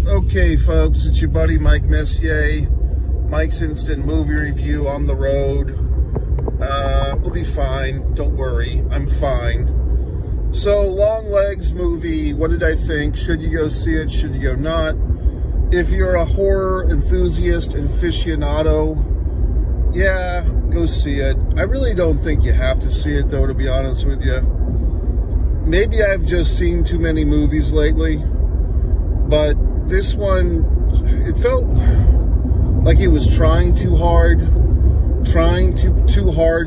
Okay, folks, it's your buddy Mike Messier. Mike's Instant Movie Review on the road. We'll be fine. Don't worry. I'm fine. So, Longlegs movie, what did I think? Should you go see it? Should you go not? If you're a horror enthusiast, aficionado, yeah, go see it. I really don't think you have to see it, though, to be honest with you. Maybe I've just seen too many movies lately, but this one, it felt like it was trying too hard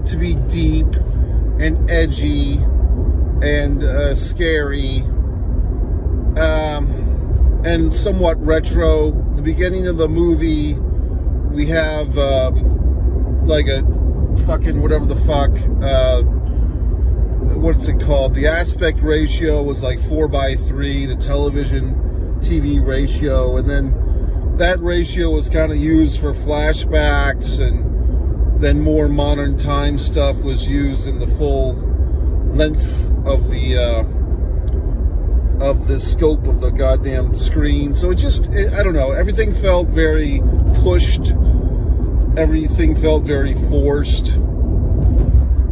to be deep and edgy and scary and somewhat retro. The beginning of the movie, we have like a fucking whatever the fuck, what's it called? The aspect ratio was like 4:3, the TV ratio, and then that ratio was kind of used for flashbacks, and then more modern time stuff was used in the full length of the scope of the goddamn screen. So I don't know, everything felt very pushed, everything felt very forced.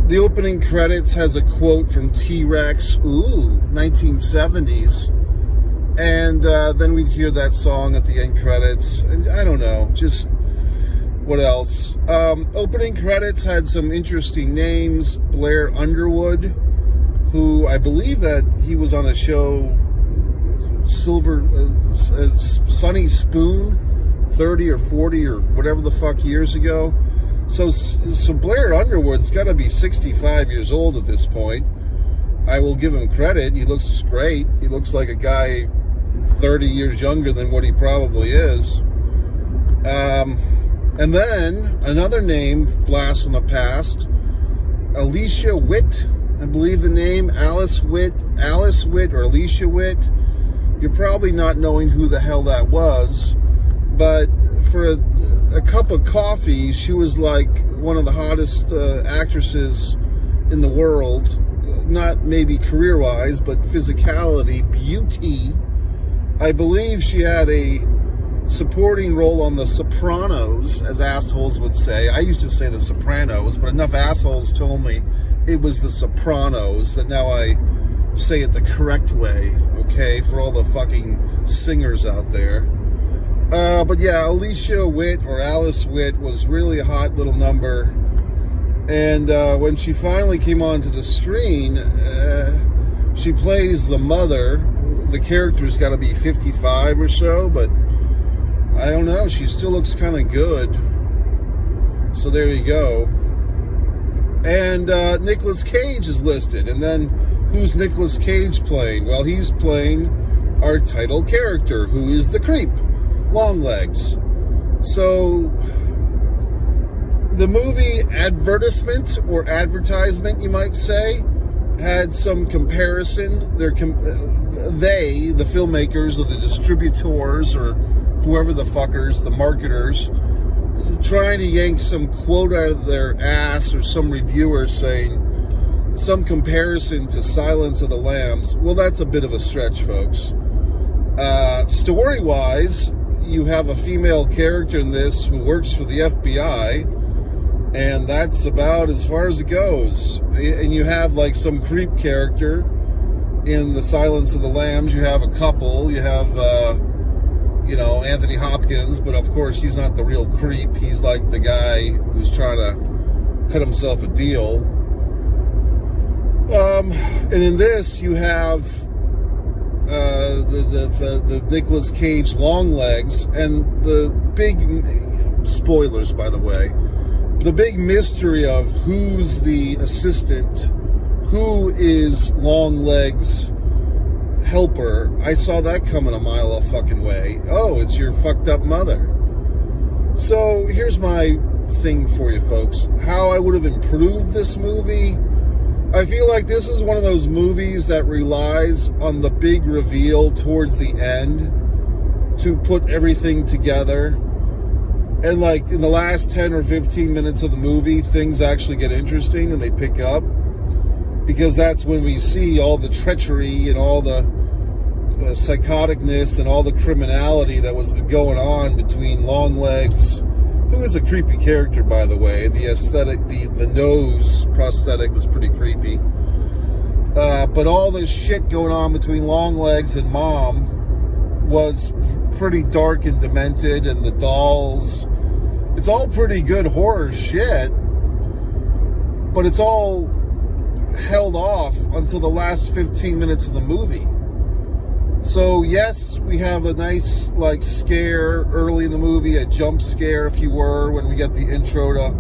The opening credits has a quote from T-Rex, 1970s. And then we'd hear that song at the end credits. And I don't know, just what else? Opening credits had some interesting names. Blair Underwood, who I believe that he was on a show, Sunny Spoon, 30 or 40 or whatever the fuck years ago. So Blair Underwood's got to be 65 years old at this point. I will give him credit. He looks great. He looks like a guy 30 years younger than what he probably is. And then another name, blast from the past, Alicia Witt. I believe the name, Alice Witt or Alicia Witt. You're probably not knowing who the hell that was, but for a cup of coffee, she was like one of the hottest actresses in the world. Not maybe career-wise, but physicality, beauty. I believe she had a supporting role on The Sopranos, as assholes would say. I used to say The Sopranos, but enough assholes told me it was The Sopranos that now I say it the correct way, okay, for all the fucking singers out there. But yeah, Alicia Witt or Alice Witt was really a hot little number. And when she finally came onto the screen, she plays the mother. The character's got to be 55 or so, but I don't know. She still looks kind of good. So there you go. And Nicolas Cage is listed. And then who's Nicolas Cage playing? Well, he's playing our title character, who is the creep, Longlegs. So the movie advertisement or advertisement, you might say, had some comparison. The filmmakers or the distributors or whoever the fuckers, the marketers, trying to yank some quote out of their ass, or some reviewer saying some comparison to Silence of the Lambs. Well, that's a bit of a stretch, folks. Story-wise, you have a female character in this who works for the FBI, and that's about as far as it goes. And you have like some creep character in the Silence of the Lambs. You have a couple. You have, Anthony Hopkins, but of course he's not the real creep. He's like the guy who's trying to cut himself a deal. And in this, you have the Nicolas Cage Longlegs, and the big spoilers, by the way. The big mystery of who's the assistant, who is Longlegs' helper. I saw that coming a mile a fucking way. Oh, it's your fucked up mother. So here's my thing for you folks. How I would have improved this movie. I feel like this is one of those movies that relies on the big reveal towards the end to put everything together. And like in the last 10 or 15 minutes of the movie, things actually get interesting and they pick up. Because that's when we see all the treachery and all the psychoticness and all the criminality that was going on between Longlegs, who is a creepy character, by the way. The aesthetic, the nose prosthetic was pretty creepy. But all this shit going on between Longlegs and Mom was pretty dark and demented, and the dolls. It's all pretty good horror shit, but it's all held off until the last 15 minutes of the movie. So yes, we have a nice scare early in the movie, a jump scare if you were, when we get the intro to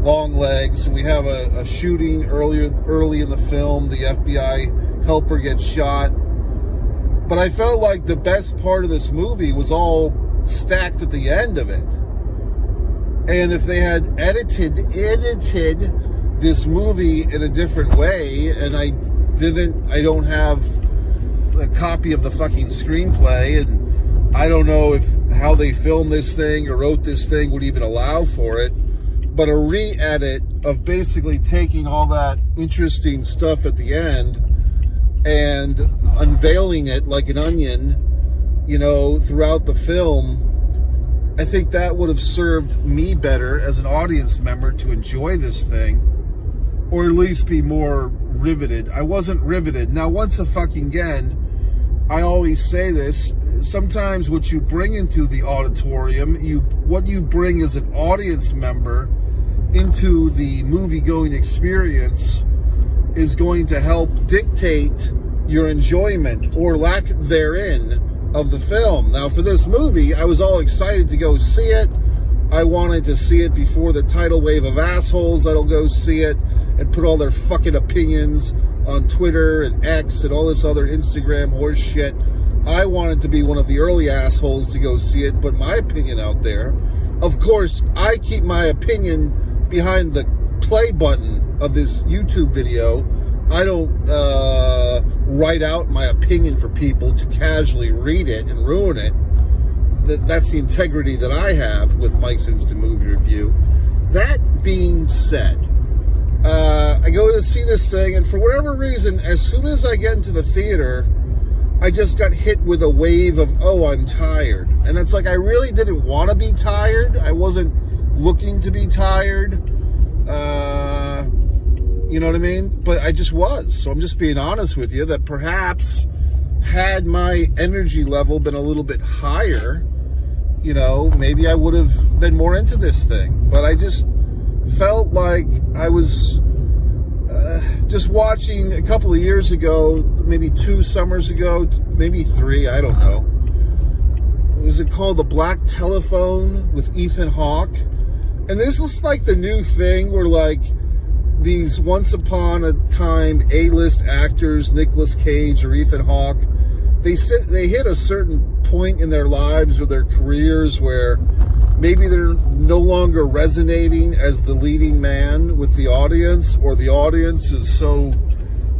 Longlegs, and we have a shooting early in the film. The FBI helper gets shot. But I felt like the best part of this movie was all stacked at the end of it. And if they had edited this movie in a different way, and I don't have a copy of the fucking screenplay, and I don't know if how they filmed this thing or wrote this thing would even allow for it, but a re-edit of basically taking all that interesting stuff at the end and unveiling it like an onion, throughout the film, I think that would have served me better as an audience member to enjoy this thing, or at least be more riveted. I wasn't riveted. Now, once again, I always say this, sometimes what you bring into the auditorium, what you bring as an audience member into the movie-going experience is going to help dictate your enjoyment or lack therein of the film. Now, for this movie, I was all excited to go see it. I wanted to see it before the tidal wave of assholes that'll go see it and put all their fucking opinions on Twitter and X and all this other Instagram horse shit. I wanted to be one of the early assholes to go see it, put my opinion out there. Of course, I keep my opinion behind the play button of this YouTube video. I don't write out my opinion for people to casually read it and ruin it. That's the integrity that I have with Mike's Instant Movie Review. That being said, I go to see this thing, and for whatever reason, as soon as I get into the theater, I just got hit with a wave of, I'm tired. And it's like, I really didn't want to be tired. I wasn't looking to be tired. You know what I mean? But I just was. So I'm just being honest with you that perhaps had my energy level been a little bit higher, maybe I would have been more into this thing. But I just felt like I was just watching a couple of years ago, maybe 2 summers ago, maybe 3, I don't know. Was it called The Black Telephone with Ethan Hawke? And this is like the new thing where these once upon a time A-list actors, Nicolas Cage or Ethan Hawke, they hit a certain point in their lives or their careers where maybe they're no longer resonating as the leading man with the audience, or the audience is so,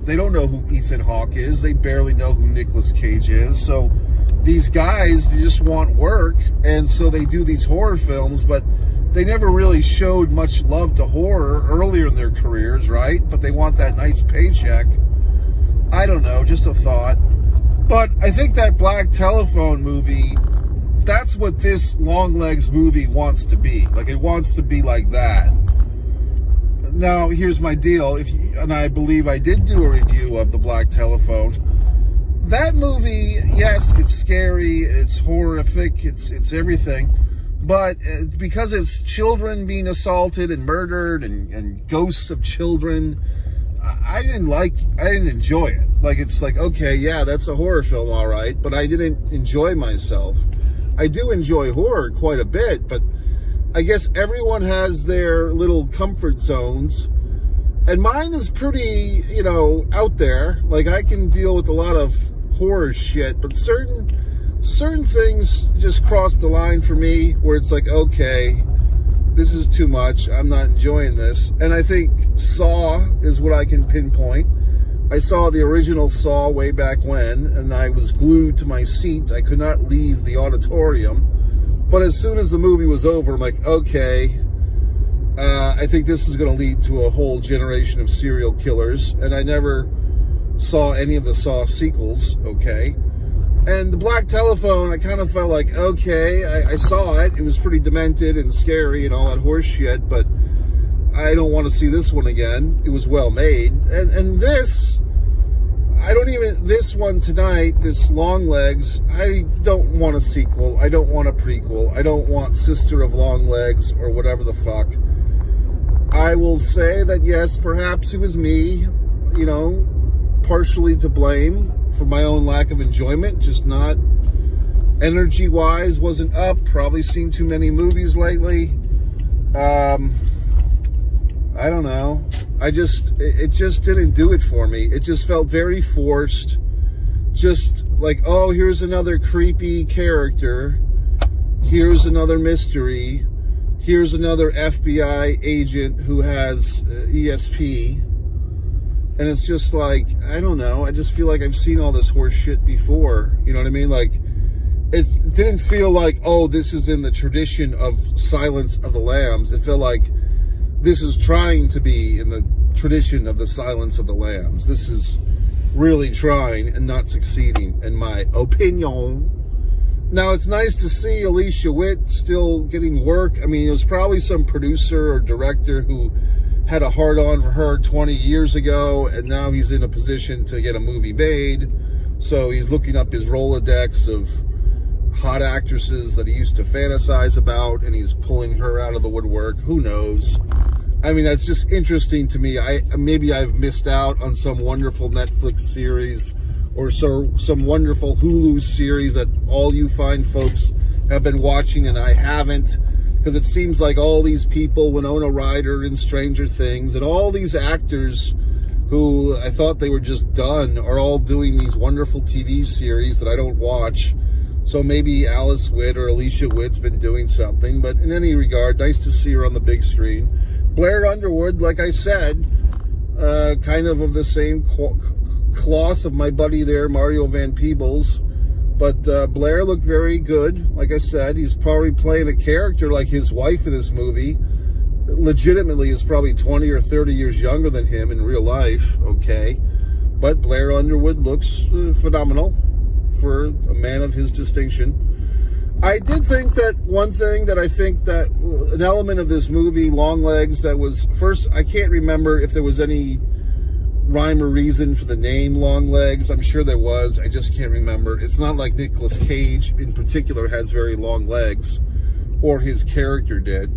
they don't know who Ethan Hawke is, they barely know who Nicolas Cage is. So these guys, they just want work, and so they do these horror films, but they never really showed much love to horror earlier in their careers, right? But they want that nice paycheck. I don't know, just a thought. But I think that Black Telephone movie, that's what this Longlegs movie wants to be. It wants to be like that. Now, here's my deal. And I believe I did do a review of The Black Telephone. That movie, yes, it's scary, it's horrific, it's everything. But because it's children being assaulted and murdered and ghosts of children, I didn't enjoy it. It's okay, yeah, that's a horror film, all right, but I didn't enjoy myself. I do enjoy horror quite a bit, but I guess everyone has their little comfort zones, and mine is pretty, out there. I can deal with a lot of horror shit, but certain things just cross the line for me where it's okay, this is too much, I'm not enjoying this. And I think Saw is what I can pinpoint. I saw the original Saw way back when, and I was glued to my seat. I could not leave the auditorium. But as soon as the movie was over, I'm okay, I think this is going to lead to a whole generation of serial killers. And I never saw any of the Saw sequels, okay? And the black telephone, I kind of felt like, okay, I saw it. It was pretty demented and scary and all that horse shit, but I don't want to see this one again. It was well made. And this, this one tonight, this Longlegs, I don't want a sequel. I don't want a prequel. I don't want Sister of Longlegs or whatever the fuck. I will say that, yes, perhaps it was me, partially to blame for my own lack of enjoyment, just not energy-wise, wasn't up, probably seen too many movies lately. I don't know. It just didn't do it for me. It just felt very forced. Just like, oh, here's another creepy character. Here's another mystery. Here's another FBI agent who has ESP. And it's just like, I don't know. I just feel like I've seen all this horse shit before. You know what I mean? Like, it didn't feel like, oh, this is in the tradition of Silence of the Lambs. It felt like this is trying to be in the tradition of the Silence of the Lambs. This is really trying and not succeeding, in my opinion. Now, it's nice to see Alicia Witt still getting work. I mean, it was probably some producer or director who had a hard-on for her 20 years ago, and now he's in a position to get a movie made. So he's looking up his Rolodex of hot actresses that he used to fantasize about, and he's pulling her out of the woodwork. Who knows? I mean, that's just interesting to me. Maybe I've missed out on some wonderful Netflix series or some wonderful Hulu series that all you fine folks have been watching and I haven't. Because it seems like all these people, Winona Ryder in Stranger Things, and all these actors who I thought they were just done are all doing these wonderful TV series that I don't watch. So maybe Alice Witt or Alicia Witt's been doing something. But in any regard, nice to see her on the big screen. Blair Underwood, like I said, kind of the same cloth of my buddy there, Mario Van Peebles. But Blair looked very good. Like I said, he's probably playing a character like his wife in this movie. Legitimately is probably 20 or 30 years younger than him in real life, okay? But Blair Underwood looks phenomenal for a man of his distinction. I did think that one thing that I think that an element of this movie, Longlegs, that was, first, I can't remember if there was any rhyme or reason for the name Longlegs. I'm sure there was. I just can't remember. It's not like Nicolas Cage in particular has very long legs, or his character did.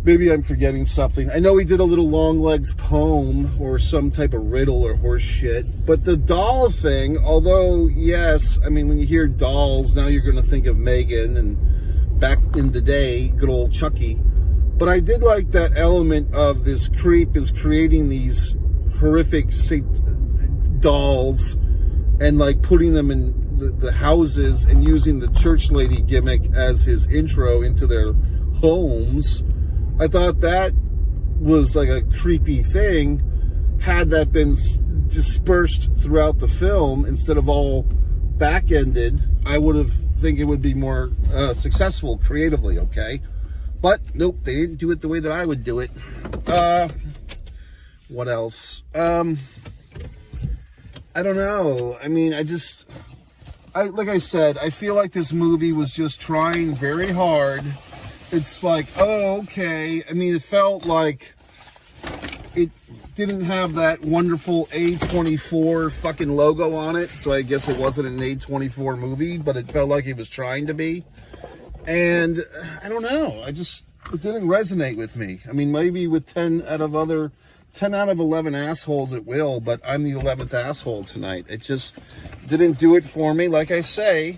Maybe I'm forgetting something. I know he did a little Longlegs poem or some type of riddle or horse shit. But the doll thing, although, yes, I mean, when you hear dolls, now you're going to think of Megan and back in the day, good old Chucky. But I did like that element of this creep is creating these horrific dolls and like putting them in the houses and using the church lady gimmick as his intro into their homes. I thought that was like a creepy thing. Had that been dispersed throughout the film instead of all back-ended, I would have think it would be more successful creatively, okay? But nope, they didn't do it the way that I would do it. What else? I don't know. I mean, like I said, I feel like this movie was just trying very hard. It's like, oh, okay. I mean, it felt like it didn't have that wonderful A24 fucking logo on it, so I guess it wasn't an A24 movie, but it felt like it was trying to be. And I don't know. It didn't resonate with me. I mean, maybe with 10 out of 11 assholes it will, but I'm the 11th asshole tonight. It just didn't do it for me. Like I say,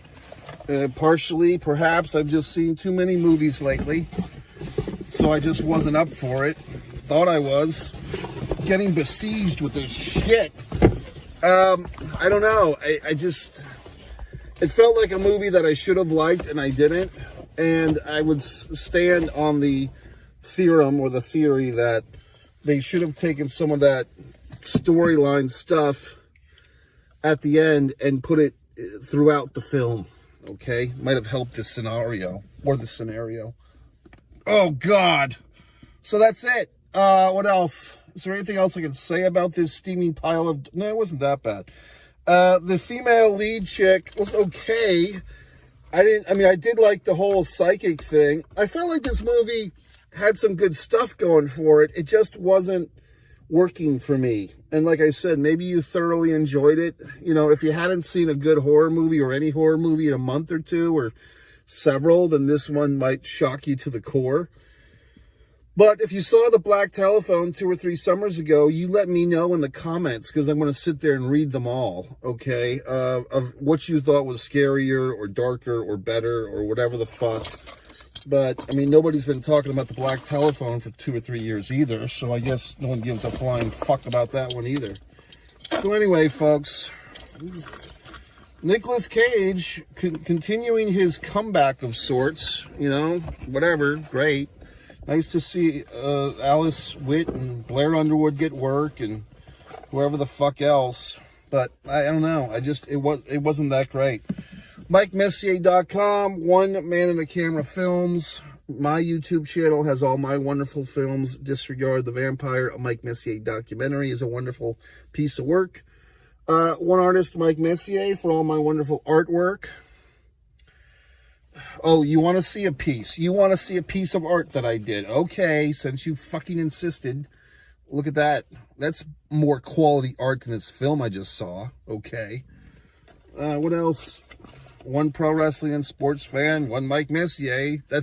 partially, perhaps, I've just seen too many movies lately, so I just wasn't up for it. Thought I was. Getting besieged with this shit. I don't know. It felt like a movie that I should have liked, and I didn't. And I would stand on the theorem or the theory that they should have taken some of that storyline stuff at the end and put it throughout the film, okay? Might have helped the scenario. Oh, God. So that's it. What else? Is there anything else I can say about this steaming pile of... No, it wasn't that bad. The female lead chick was okay. I did like the whole psychic thing. I felt like this movie had some good stuff going for it. It just wasn't working for me. And like I said, maybe you thoroughly enjoyed it. You know, if you hadn't seen a good horror movie or any horror movie in a month or two or several, then this one might shock you to the core. But if you saw The Black Telephone 2 or 3 summers ago, you let me know in the comments, because I'm going to sit there and read them all, okay, of what you thought was scarier or darker or better or whatever the fuck. But, I mean, nobody's been talking about The Black Telephone for 2 or 3 years either, so I guess no one gives a flying fuck about that one either. So anyway, folks, Nicolas Cage continuing his comeback of sorts, you know, whatever, great. Nice to see Alice Witt and Blair Underwood get work and whoever the fuck else. But I don't know. It wasn't that great. MikeMessier.com, One Man in a Camera Films. My YouTube channel has all my wonderful films. Disregard the Vampire. A Mike Messier documentary is a wonderful piece of work. One artist, Mike Messier, for all my wonderful artwork. Oh, you want to see a piece? You want to see a piece of art that I did? Okay, since you fucking insisted. Look at that. That's more quality art than this film I just saw. Okay. What else? One pro wrestling and sports fan. One Mike Messier. That's